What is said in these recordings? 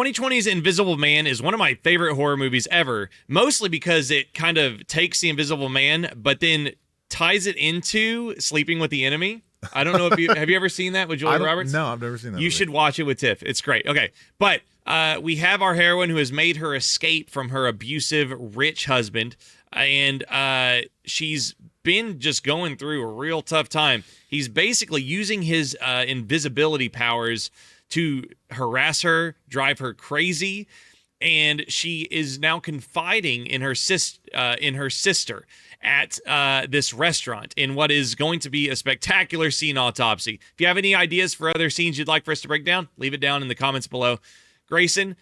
2020's Invisible Man is one of my favorite horror movies ever, mostly because it kind of takes the Invisible Man, but then ties it into Sleeping with the Enemy. I don't know if you have you ever seen that with Julia Roberts? No, I've never seen that. You should watch it with Tiff. It's great. Okay, but we have our heroine who has made her escape from her abusive rich husband, and she's been just going through a real tough time. He's basically using his invisibility powers to harass her, drive her crazy, and she is now confiding in her sister at this restaurant in what is going to be a spectacular scene autopsy. If you have any ideas for other scenes you'd like for us to break down, leave it down in the comments below. Grayson,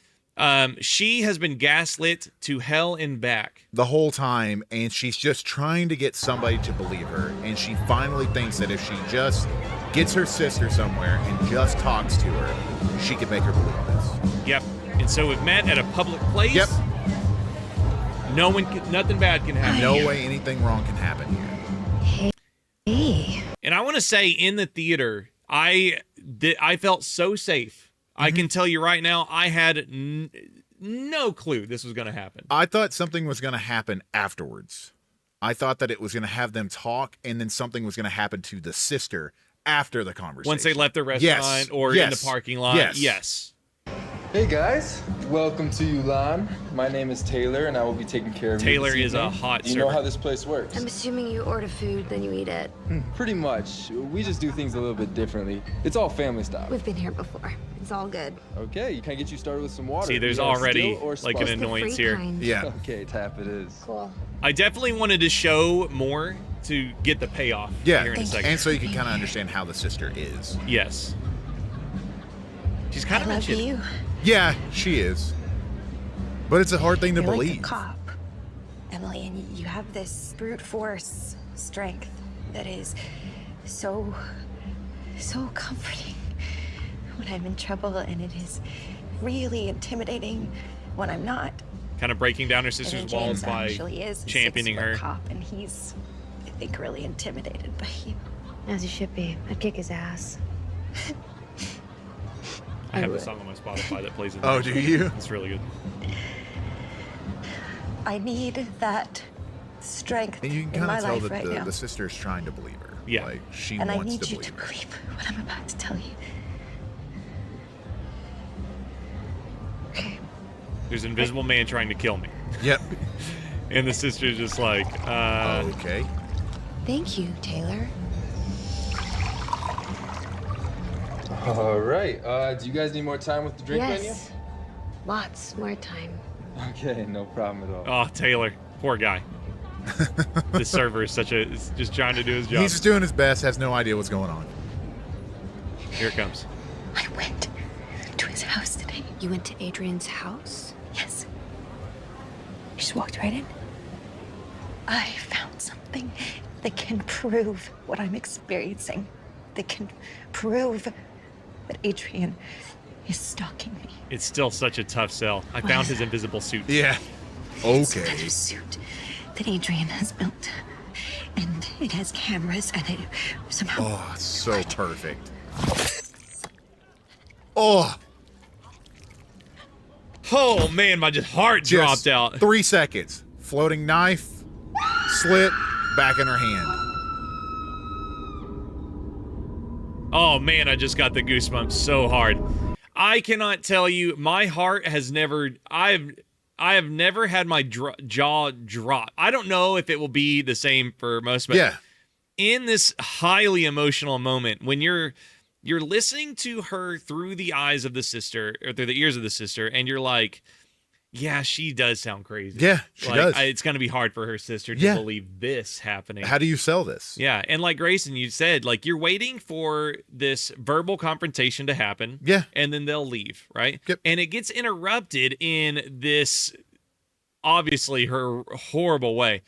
she has been gaslit to hell and back the whole time, and she's just trying to get somebody to believe her, and she finally thinks that if she just gets her sister somewhere and just talks to her, she can make her believe this. Yep. And so we've met at a public place. Yep. Nothing bad can happen. No way anything wrong can happen here. Hey. And I want to say, in the theater, I felt so safe. I can tell you right now, I had no clue this was going to happen. I thought something was going to happen afterwards. I thought that it was going to have them talk, and then something was going to happen to the sister after the conversation. Once they left the restaurant or in the parking lot. Yes. Hey guys, welcome to Ulan. My name is Taylor, and I will be taking care of you. Taylor this is a evening. hot Do you know server. how this place works? I'm assuming you order food, then you eat it. Pretty much. We just do things a little bit differently. It's all family style. We've been here before. It's all good. Okay, can I get you started with some water? See, there's You want already still or like an sparkling? annoyance Free here. kind. Yeah. Okay, tap it is. Cool. I definitely wanted to show more to get the payoff Yeah, here in a second. and so you can kind of understand how the sister is. Yes. She's kind I of love mentioned. you. Yeah, she is. But it's a hard thing to You're believe. like a cop, Emily, and you have this brute force strength that is so comforting when I'm in trouble, and it is really intimidating when I'm not. Kind of breaking down her And sister's then walls James by actually is a championing 6-foot her. cop, and he's, I think, really intimidated by you. As you should be. I'd kick his ass. I have the song on my Spotify that plays in Oh, do you? It's really good. I need that strength And you can in kind my of tell life that right now. the sister's trying to believe her. Yeah. Like, she And I wants need to you believe to her. believe what I'm about to tell you. Okay. There's an invisible man trying to kill me. Yep. And the sister's just like, Okay. Thank you, Taylor. All right. Do you guys need more time with the drink Yes. Lots more time. menu? Okay, no problem at all. oh, Taylor, poor guy. The server is is just trying to do his job. He's just doing his best, has no idea what's going on. Here it comes. I went to his house today. You went to Adrian's house? Yes. I just walked right in. I found something that can prove what I'm experiencing. That can prove that Adrian is stalking me. It's still such a tough sell. I found his invisible suit. Yeah. It's Okay. another suit that Adrian has built. And it has cameras, and it somehow... Oh, it's so perfect. Oh, Oh, man, my heart just dropped out. 3 seconds. Floating knife, slit, back in her hand. Oh, man, I just got the goosebumps so hard. I cannot tell you, my heart has never... I have never had my jaw drop. I don't know if it will be the same for most, but Yeah. in this highly emotional moment, when you're listening to her through the eyes of the sister, or through the ears of the sister, and you're like, yeah, she does sound crazy. Yeah, she does. It's going to be hard for her sister to Yeah. believe this happening. How do you sell this? Yeah, and like Grayson, you said, like, you're waiting for this verbal confrontation to happen. Yeah. And then they'll leave, right? Yep. And it gets interrupted in this, obviously, her horrible way.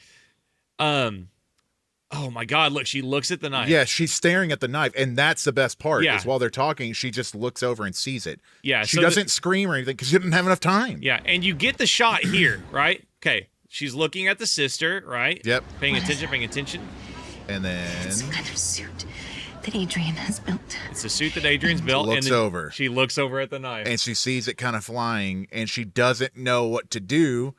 Oh my God, look, she looks at the knife. Yeah, she's staring at the knife, and that's the best part. Yeah. Is while they're talking, she just looks over and sees it. Yeah, She so doesn't scream or anything because she didn't have enough time. Yeah, and you get the shot here, right? Okay, she's looking at the sister, right? Yep. Paying attention. And then It's another suit that Adrian has built. It's a suit that Adrian's built. Looks and then over. She looks over at the knife. And she sees it kind of flying, and she doesn't know what to do.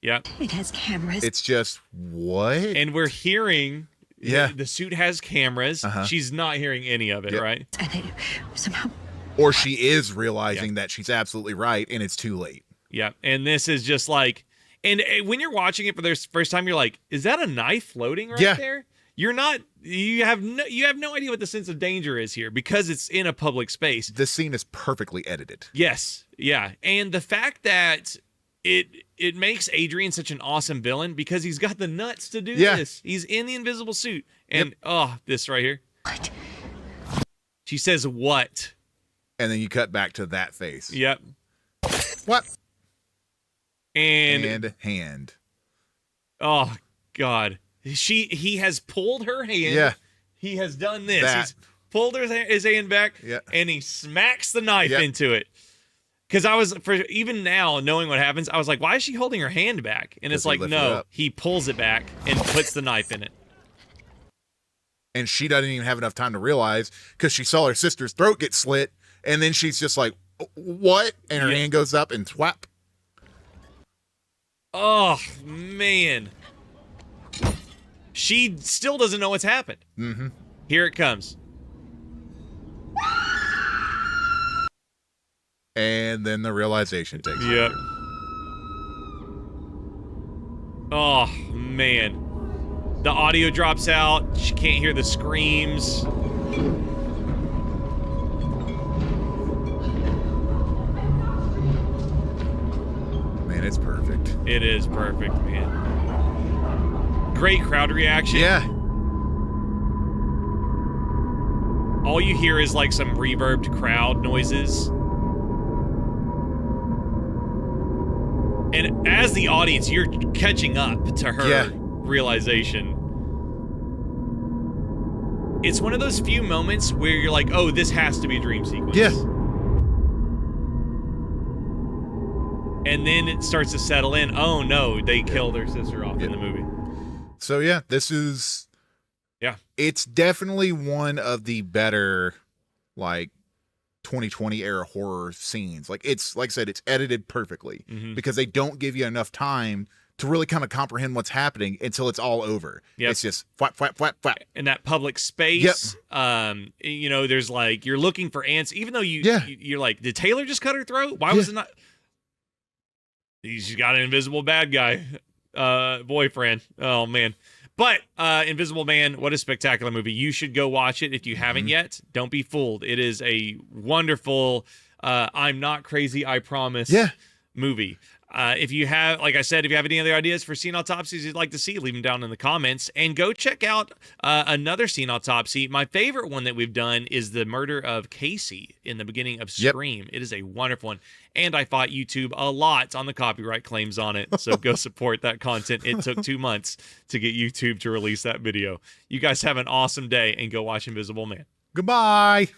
Yep. It has cameras. It's just, what? And we're hearing Yeah. the suit has cameras. She's not hearing any of it, Yep. right? And I somehow. Or she is realizing that she's absolutely right, and it's too late. Yeah. And this is just like, and when you're watching it for the first time, you're like, is that a knife floating right there? You're not, you have no idea what the sense of danger is here because it's in a public space. This scene is perfectly edited. Yes. Yeah. And the fact that it makes Adrian such an awesome villain because he's got the nuts to do this. He's in the invisible suit. And this right here. What? She says what? And then you cut back to that face. Yep. What? And hand. Oh God. He has pulled her hand. Yeah. He has done this. That. He's pulled his hand back and he smacks the knife into it. Because even now, knowing what happens, I was like, why is she holding her hand back? And it's like, no, he pulls it back and puts the knife in it. And she doesn't even have enough time to realize because she saw her sister's throat get slit. And then she's just like, what? And her hand goes up and thwap. Oh, man. She still doesn't know what's happened. Mm-hmm. Here it comes. And then the realization takes place. Yep. Oh, man. The audio drops out. She can't hear the screams. Man, it's perfect. It is perfect, man. Great crowd reaction. Yeah. All you hear is like some reverbed crowd noises. And as the audience, you're catching up to her realization. It's one of those few moments where you're like, oh, this has to be a dream sequence. Yeah. And then it starts to settle in. Oh, no, they killed their sister off in the movie. So, yeah, this is... Yeah. It's definitely one of the better, like, 2020 era horror scenes. Like, it's, like I said, it's edited perfectly because they don't give you enough time to really kind of comprehend what's happening until it's all over. Yep. It's just flap, flap, flap, flap. In that public space, there's like, you're looking for ants, even though you're like, did Taylor just cut her throat? Why was it not? She's got an invisible bad guy boyfriend. Oh, man. But Invisible Man, what a spectacular movie. You should go watch it if you haven't yet. Don't be fooled. It is a wonderful, I'm not crazy, I promise movie. If you have, like I said, if you have any other ideas for scene autopsies you'd like to see, leave them down in the comments. And go check out another scene autopsy. My favorite one that we've done is the murder of Casey in the beginning of Scream. It is a wonderful one. And I fought YouTube a lot on the copyright claims on it. So go support that content. It took 2 months to get YouTube to release that video. You guys have an awesome day and go watch Invisible Man. Goodbye.